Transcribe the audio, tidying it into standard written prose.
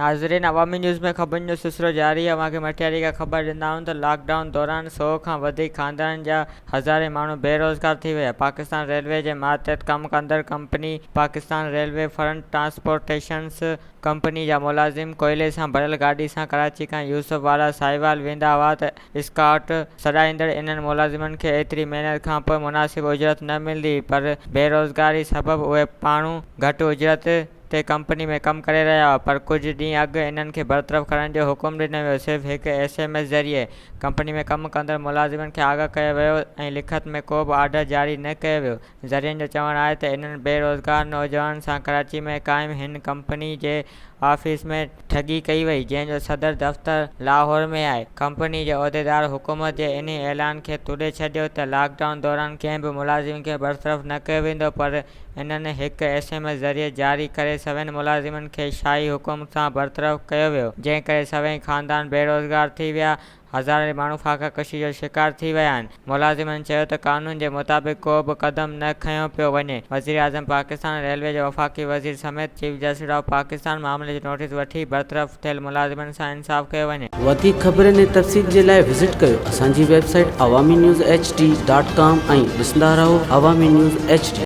नाज़रीन, अवामी न्यूज़ में ख़बरुनि जो सिलसिलो जारी है। वहाँ मटियारी का ख़बर ॾींदा आहियूं त लॉकडाउन दौरान 100 खां वधीक ख़ानदाननि जा हज़ारे माण्हू बेरोज़गार थी विया। पाकिस्तान रेलवे जे मातहत कमु कंदड़ company Pakistan railway front transportations company जा मुलाज़िम कोयले सां भरियल गाॾी सां कराची खां यूसुफवाला साहिवाल वेंदा हुआ त स्कॉट सॾाईंदड़ इन्हनि मुलाज़िमनि खे एतिरी महिनत खां पोइ मुनासिब उजरत न मिलंदी, पर बेरोज़गारी सबबि उहे माण्हू घटि उजरत ते कंपनी में कमु करे रहिया हुआ। पर कुझु ॾींहं अॻु इन्हनि खे बरतरफ़ करण जो हुकुम ॾिनो वियो। सिर्फ़ु हिकु SMS ज़रिए कंपनी में कमु कंदड़ मुलाज़िमनि खे आगाह कयो वियो ऐं लिखत में को बि ऑर्डर जारी न कयो वियो। ज़रियनि जो चवणु आहे त इन्हनि बेरोज़गार नौजवाननि सां कराची में क़ाइमु हिन कंपनी जे ऑफिस में ठगी कई वई, जंहिंजो सदर दफ़्तरु लाहौर में आहे। कंपनी जे उहिदेदार हुकूमत जे इन ऐलान खे तुॾे छॾियो त लॉकडाउन दौरान कंहिं बि मुलाज़िम खे बरतरफ़ न कयो वेंदो, पर इन्हनि हिकु SMS ज़रिए जारी करे सभिनी मुलाज़िमनि खे शाही हुकुम सां बरतरफ़ कयो वियो, जंहिं करे सभई ख़ानदान बेरोज़गार थी विया। हज़ारे माण्हू फाका कशी जो शिकार थी विया आहिनि। मुलाज़िमनि चयो त कानून जे मुताबिक़ को बि क़दम न खयों पियो वञे। वज़ीर आज़म पाकिस्तान रेलवे जे वफ़ाक़ी वज़ीर समेत चीफ जस्टिस ऑफ पाकिस्तान मामले जो नोटिस वठी बरतरफ़ थियल मुलाज़िमनि सां इंसाफ़ कयो वञे। वधीक ख़बरुनि ऐं तफ़सील जे लाइ विज़िट कयो असांजी वेबसाइट awami news hd.com ऐं ॾिसंदा रहो अवामी न्यूज़ HD।